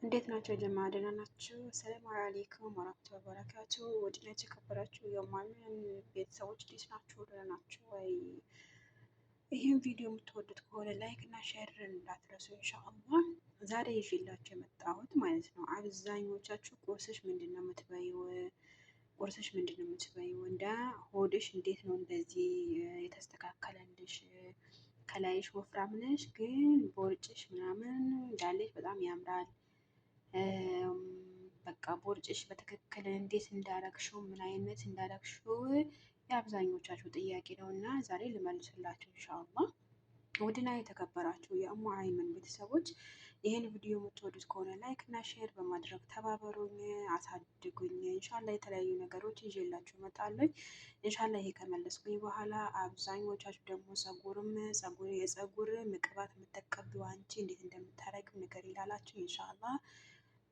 እንዴት ናቸው ጀማ? ደህና ናችሁ? ሰላም አለይኩም ወራህመቱላሂ ወበረካቱ። ወዲና የተከበራችሁ የማን ቤተሰቦች እንዴት ናችሁ? ደህና ናችሁ ወይ? ይህን ቪዲዮ የምትወዱት ከሆነ ላይክ እና ሼር እንዳትረሱ ኢንሻአላህ። ዛሬ ይዤላችሁ የመጣሁት ማለት ነው አብዛኞቻችሁ ቁርስሽ ምንድን ነው የምትበይው? ቁርስሽ ምንድን ነው የምትበይው? እንደ ሆድሽ እንዴት ነው እንደዚህ የተስተካከለልሽ? ከላይሽ ወፍራም ነሽ፣ ግን ቦርጭሽ ምናምን እንዳለሽ በጣም ያምራል። በቃ ቦርጭሽ በትክክል እንዴት እንዳረግሽው ምን አይነት እንዳረግሽው የአብዛኞቻችሁ ጥያቄ ነው እና ዛሬ ልመልስላችሁ ኢንሻአላህ። ውድና የተከበራችሁ የእሙ አይመን ቤተሰቦች ይህን ቪዲዮ የምትወዱት ከሆነ ላይክ እና ሼር በማድረግ ተባበሩኝ፣ አሳድጉኝ። እንሻላ የተለያዩ ነገሮች ይዤላችሁ እመጣለሁ። እንሻላ ይሄ ከመለስኩኝ በኋላ አብዛኞቻችሁ ደግሞ የጸጉር ቅባት የምትቀቢው አንቺ እንዴት እንደምታረጊው ነገር ይላላችሁ ኢንሻአላ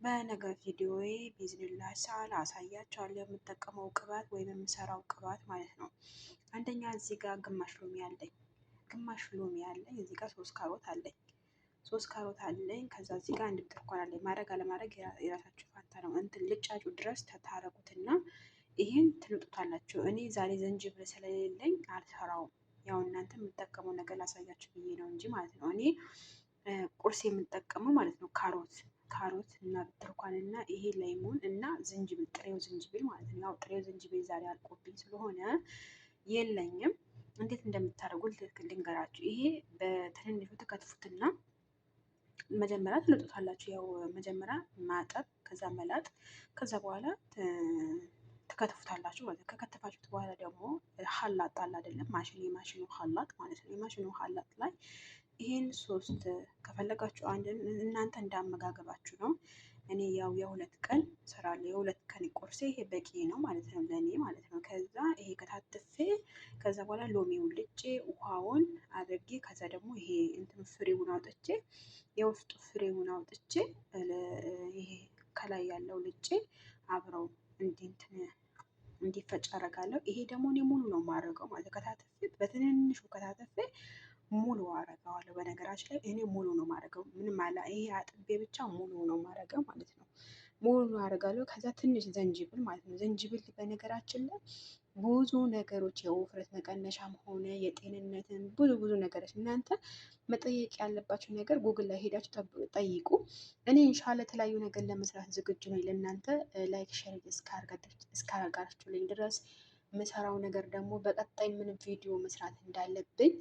በነገ ቪዲዮዬ ቢዝኒላህ ተዓላ አሳያቸዋለሁ የምጠቀመው ቅባት ወይም የምሰራው ቅባት ማለት ነው። አንደኛ እዚህ ጋር ግማሽ ሎሚ አለኝ፣ እዚህ ጋር 3 ካሮት አለኝ፣ 3 ካሮት አለኝ። ከዛ እዚህ ጋር አንድ ብርቱካን አለኝ። ማድረግ አለማድረግ የራሳችሁ ፋንታ ነው። እንትን ልጫጩ ድረስ ተታረቁትና ይህን ትልጡታላችሁ። እኔ ዛሬ ዘንጅብል ስለሌለኝ አልሰራውም። ያው እናንተ የምጠቀመው ነገር ላሳያችሁ ብዬ ነው እንጂ ማለት ነው። እኔ ቁርስ የምጠቀመው ማለት ነው ካሮት እና ብርቱካን እና ይሄ ላይሞን እና ዝንጅብል፣ ጥሬው ዝንጅብል ማለት ነው። ያው ጥሬው ዝንጅብል ዛሬ አልቆብኝ ስለሆነ የለኝም። እንዴት እንደምታደርጉት ልንገራችሁ። ይሄ በትንንሹ ተከትፉትና መጀመሪያ ትልጡታላችሁ። ያው መጀመሪያ ማጠብ፣ ከዛ መላጥ፣ ከዛ በኋላ ትከትፉታላችሁ ማለት ነው። ከከተፋችሁት በኋላ ደግሞ ሀላጥ አለ አይደለም፣ የማሽኑ ሀላጥ ማለት ነው። የማሽኑ ሀላጥ ላይ ይሄን 3 ከፈለጋችሁ አንድ እናንተ እንዳመጋገባችሁ ነው። እኔ ያው የ2 ቀን እሰራለሁ። የ2 ቀን ቁርሴ ይሄ በቂ ነው ማለት ነው ለእኔ ማለት ነው። ከዛ ይሄ ከታተፌ ከዛ በኋላ ሎሚውን ልጬ ውሃውን አድርጌ ከዛ ደግሞ ይሄ እንትን ፍሬውን አውጥቼ የውስጡ ፍሬውን አውጥቼ ይሄ ከላይ ያለው ልጬ አብረው እንዲፈጭ አደርጋለሁ። ይሄ ደግሞ እኔ ሙሉ ነው የማደርገው ማለት ከታተፌ በትንንሹ ከታተፌ ሙሉ አረገዋለሁ። በነገራችን ላይ እኔ ሙሉ ነው ማረገው። ምንም አለ ይሄ አጥቤ ብቻ ሙሉ ነው ማረገው ማለት ነው። ሙሉ አረጋለሁ። ከዛ ትንሽ ዘንጅብል ማለት ነው። ዘንጅብል በነገራችን ላይ ብዙ ነገሮች የውፍረት መቀነሻም ሆነ የጤንነትን ብዙ ነገሮች እናንተ መጠየቅ ያለባችሁ ነገር ጉግል ላይ ሄዳችሁ ጠይቁ። እኔ ኢንሻአላ የተለያዩ ነገር ለመስራት ዝግጁ ነኝ። ለእናንተ ላይክ ሼር እስካረጋችሁልኝ ድረስ የምሰራው ነገር ደግሞ በቀጣይ ምን ቪዲዮ መስራት እንዳለብኝ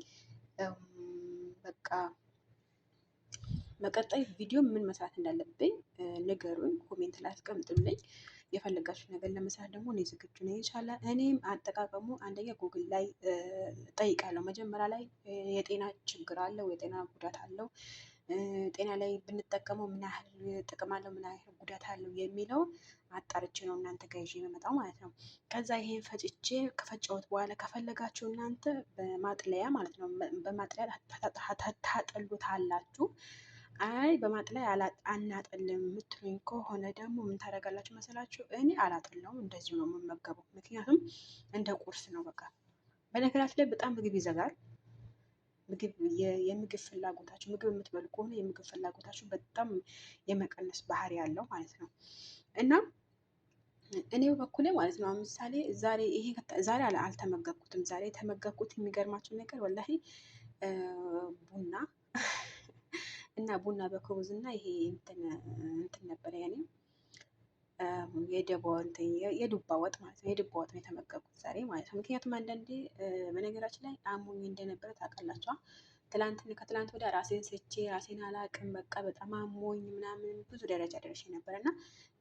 በቃ በቀጣይ ቪዲዮ ምን መስራት እንዳለብኝ ንገሩኝ፣ ኮሜንት ላይ አስቀምጡልኝ። የፈለጋችሁ ነገር ለመስራት ደግሞ እኔ ዝግጁ ነኝ ኢንሻአላህ። እኔም አጠቃቀሙ አንደኛ ጉግል ላይ ጠይቃለሁ። መጀመሪያ ላይ የጤና ችግር አለው፣ የጤና ጉዳት አለው፣ ጤና ላይ ብንጠቀመው ምን ያህል ጥቅም አለው፣ ምን ያህል ጉዳት አለው የሚለው አጣርቼ ነው እናንተ ጋር ይዤ የምመጣው ማለት ነው። ከዛ ይሄን ፈጭቼ ከፈጨሁት በኋላ ከፈለጋችሁ እናንተ በማጥለያ ማለት ነው፣ በማጥለያ ታጠሉታላችሁ። አይ በማጥለያ አናጠልም የምትሉኝ ከሆነ ደግሞ ምን ታደርጋላችሁ መሰላችሁ? እኔ አላጠላውም፣ እንደዚሁ ነው የምመገበው። ምክንያቱም እንደ ቁርስ ነው በቃ። በነገራችን ላይ በጣም ምግብ ይዘጋል። የምግብ ፍላጎታችሁ ምግብ የምትበሉ ከሆነ የምግብ ፍላጎታችሁ በጣም የመቀነስ ባህሪ ያለው ማለት ነው። እና እኔ በበኩሌ ማለት ነው ምሳሌ ዛሬ አልተመገብኩትም። ዛሬ የተመገብኩት የሚገርማችሁ ነገር ወላሂ ቡና እና ቡና በክሩዝ እና ይሄ እንትን ነበረ ያኔ የዱባ ወጥ ማለት ነው። የዱባ ወጥ ነው የተመገብኩት ዛሬ ማለት ነው። ምክንያቱም አንዳንዴ በነገራችን ላይ አሞኝ እንደነበረ ታውቃላችኋ። ከትላንት ወዲያ ራሴን ስቼ ራሴን አላቅም። በቃ በጣም አሞኝ ምናምን ብዙ ደረጃ ደርሼ ነበር እና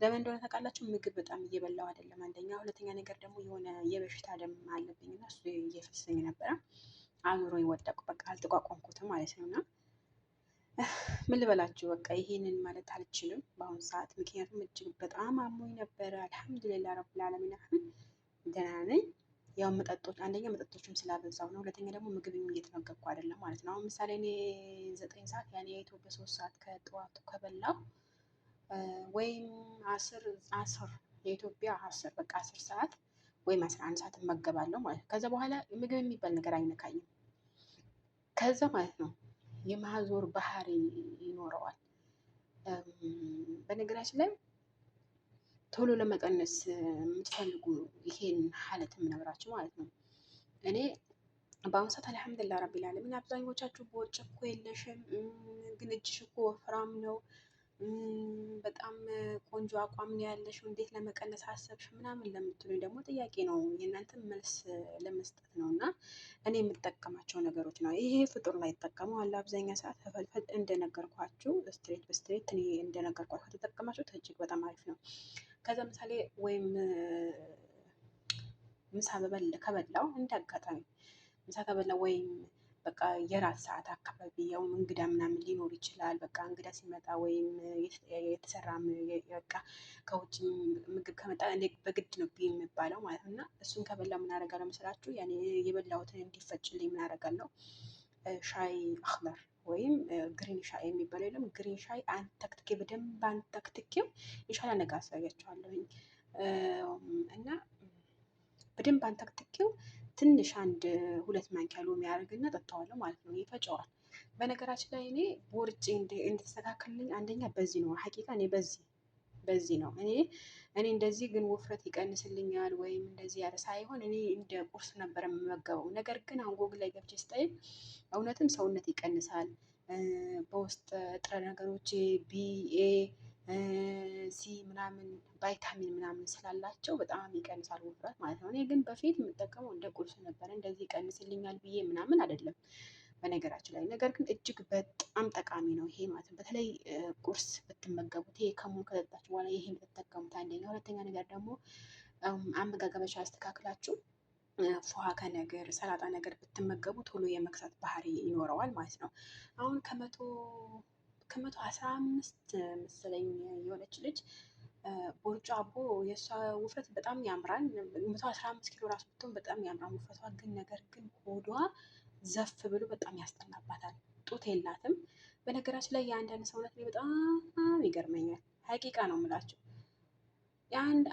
ለምን እንደሆነ ታውቃላችሁ? ምግብ በጣም እየበላው አይደለም አንደኛ፣ ሁለተኛ ነገር ደግሞ የሆነ የበሽታ ደም አለብኝ እና እሱ እየፈሰሰኝ ነበረ። አዙሮኝ ወደቅኩ። በቃ አልተቋቋምኩትም ማለት ነው። እና ምን ልበላችሁ በቃ ይሄንን ማለት አልችልም በአሁኑ ሰዓት፣ ምክንያቱም እጅግ በጣም አሞኝ ነበረ። አልሐምዱሊላህ ረብል ዓለሚን አሁን ደህና ነኝ። ያው አንደኛ መጠጦችም ስላበዛው ነው። ሁለተኛ ደግሞ ምግብም እየተመገብኩ አይደለም ማለት ነው። አሁን ምሳሌ እኔ 9 ሰዓት ያኔ የኢትዮጵያ 3 ሰዓት ከጠዋቱ ከበላው ወይም 10 የኢትዮጵያ 10 በቃ 10 ሰዓት ወይም 11 ሰዓት እመገባለሁ ማለት ነው። ከዛ በኋላ ምግብ የሚባል ነገር አይነካኝም። ከዛ ማለት ነው የማዞር ባህሪ ይኖረዋል። በነገራችን ላይ ቶሎ ለመቀነስ የምትፈልጉ ይሄን ሀለት የምነግራችሁ ማለት ነው። እኔ በአሁኑ ሰዓት አልሐምዱሊላህ ረቢል ዓለሚን አብዛኞቻችሁ በውጭ እኮ የለሽም ግን እጅሽ እኮ ወፍራም ነው፣ በጣም ቆንጆ አቋም ነው ያለሽው፣ እንዴት ለመቀነስ አሰብሽ ምናምን ለምትሉኝ ደግሞ ጥያቄ ነው የእናንተን መልስ ለመስጠት ነው። እና እኔ የምጠቀማቸው ነገሮች ነው። ይሄ ፍጡር ላይ ይጠቀመዋል አብዛኛ ሰዓት ተፈልፈል እንደነገርኳችሁ ስትሬት በስትሬት እኔ እንደነገርኳችሁ ከተጠቀማችሁት እጅግ በጣም አሪፍ ነው። ከዛ ምሳሌ ወይም ምሳ ከበላው እንደ አጋጣሚ ምሳ ከበላው ወይም በቃ የራት ሰዓት አካባቢ ያው እንግዳ ምናምን ሊኖር ይችላል። በቃ እንግዳ ሲመጣ ወይም የተሰራ በቃ ከውጭ ምግብ ከመጣ እኔ በግድ ነው የሚባለው ማለት ነው። እና እሱን ከበላ ምን አደርጋለሁ መሰላችሁ? ያኔ የበላሁትን እንዲፈጭልኝ ምን አደርጋለሁ? ሻይ አክበር ወይም ግሪን ሻይ የሚባለው የለም። ግሪን ሻይ አንተክትኬ በደንብ አንተክትኬው ኢንሻላ ነገ አሳያቸዋለሁኝ እና በደንብ አንተክትኬው ትንሽ አንድ 2 ማንኪያ ሎሚ ያደርግና ጠጣዋለሁ ማለት ነው። ይፈጨዋል። በነገራችን ላይ እኔ ቦርጬ እንድተስተካከልልኝ አንደኛ በዚህ ነው ሀቂቃ እኔ በዚህ ነው እኔ እንደዚህ ግን ውፍረት ይቀንስልኛል ወይም እንደዚህ ያለ ሳይሆን እኔ እንደ ቁርስ ነበር የምመገበው። ነገር ግን አሁን ጎግል ላይ ገብቼ ስጠይቅ እውነትም ሰውነት ይቀንሳል። በውስጥ ጥረ ነገሮች ቢኤ ሲ ምናምን ቫይታሚን ምናምን ስላላቸው በጣም ይቀንሳል ውፍረት ማለት ነው። እኔ ግን በፊት የምጠቀመው እንደ ቁርስ ነበረ እንደዚህ ይቀንስልኛል ብዬ ምናምን አይደለም በነገራችን ላይ። ነገር ግን እጅግ በጣም ጠቃሚ ነው ይሄ ማለት ነው። በተለይ ቁርስ ብትመገቡት ይሄ ከሙን ከጠጣችሁ በኋላ ይሄን ብትጠቀሙት አንደኛ። ሁለተኛ ነገር ደግሞ አመጋገባችሁ አስተካክላችሁ ፏከ ነገር ሰላጣ ነገር ብትመገቡ ቶሎ የመክሳት ባህሪ ይኖረዋል ማለት ነው። አሁን ከመቶ 15 መሰለኝ የሆነች ልጅ ቦርጫ አቦ የእሷ ውፍረት በጣም ያምራል። 115 ኪሎ ራሱ ብትሆን በጣም ያምራል ውፍረቷ። ግን ነገር ግን ሆዷ ዘፍ ብሎ በጣም ያስጠላባታል። ጡት የላትም። በነገራችን ላይ የአንዳንድ ሰውነት ላይ በጣም ይገርመኛል። ሀቂቃ ነው የምላቸው።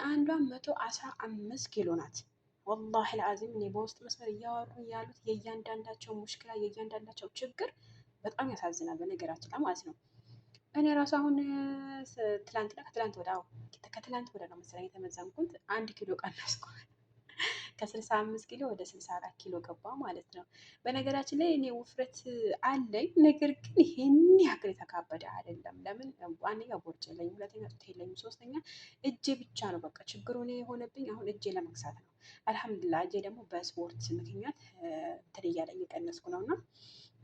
አንዷ 115 ኪሎ ናት። ወላሂ ለአዚም እኔ በውስጥ መስመር እያወሩ ያሉት የእያንዳንዳቸው ሙሽክላ የእያንዳንዳቸው ችግር በጣም ያሳዝናል። በነገራችን ላይ ማለት ነው። እኔ ራሱ አሁን ከትላንት ወደ ነው መሰለኝ የተመዘንኩት 1 ኪሎ ቀነስኩ። ከ65 ኪሎ ወደ 64 ኪሎ ገባ ማለት ነው። በነገራችን ላይ እኔ ውፍረት አለኝ፣ ነገር ግን ይሄን ያክል የተካበደ አይደለም። ለምን? አንደኛ ቦርጭ የለኝም፣ ሁለተኛ ጡት የለኝም፣ ሶስተኛ እጄ ብቻ ነው በቃ ችግሩ እኔ የሆነብኝ አሁን እጄ ለመክሳት ነው። አልሐምዱሊላህ እጄ ደግሞ በስፖርት ምክንያት እንትን እያለ እየቀነስኩ ነው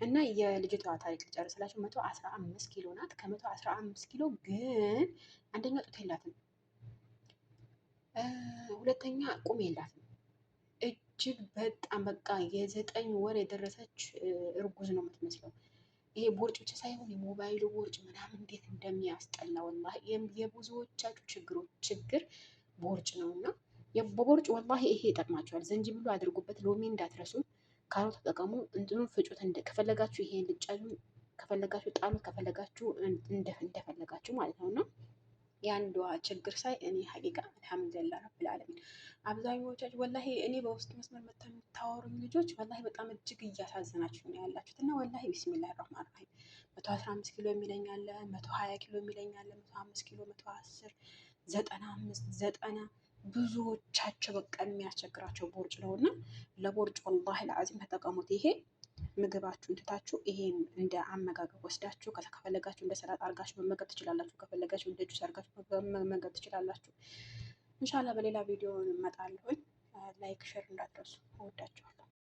እና የልጅቷ ታሪክ ልጨርስላችሁ። 115 ኪሎ ናት። ከ115 ኪሎ ግን አንደኛ ጡት የላትም፣ ሁለተኛ ቁም የላትም። እጅግ በጣም በቃ የ9 ወር የደረሰች እርጉዝ ነው የምትመስለው። ይሄ ቦርጭ ብቻ ሳይሆን የሞባይሉ ቦርጭ ምናምን እንዴት እንደሚያስጠላ ወላሂ። የብዙዎቻችሁ ችግር ቦርጭ ነው እና በቦርጭ ወላሂ ይሄ ይጠቅማቸዋል። ዘንጂብሉ አድርጉበት፣ ሎሚ እንዳትረሱ፣ ካሮት ተጠቀሙ፣ እንትኑን ፍጩት። ከፈለጋችሁ ይሄን ልጫሉን፣ ከፈለጋችሁ ጣሉት፣ ከፈለጋችሁ እንደፈለጋችሁ ማለት ነው እና የአንዷ ችግር ሳይ እኔ ሀቂቃ አልሐምዱሊላህ ረብል ዓለሚን። አብዛኞቻችሁ ወላሂ እኔ በውስጥ መስመር መታ የምታወሩኝ ልጆች ወላሂ በጣም እጅግ እያሳዘናችሁ ነው ያላችሁት። እና ወላሂ ቢስሚላህ ራህማን ራሂም 115 ኪሎ የሚለኝ አለ፣ 120 ኪሎ የሚለኝ አለ፣ 105 ኪሎ፣ 110፣ 95፣ 90 ብዙዎቻቸው በቃ የሚያስቸግራቸው ቦርጭ ነው እና ለቦርጭ ወላሂ ለአዚም ተጠቀሙት። ይሄ ምግባችሁን ትታችሁ ይሄን እንደ አመጋገብ ወስዳችሁ ከፈለጋችሁ እንደ ሰላጣ አርጋችሁ መመገብ ትችላላችሁ። ከፈለጋችሁ እንደ ጁስ አርጋችሁ መመገብ ትችላላችሁ። ኢንሻላህ በሌላ ቪዲዮ እመጣለሁኝ። ላይክ ሼር እንዳትረሱ። እወዳችኋለሁ።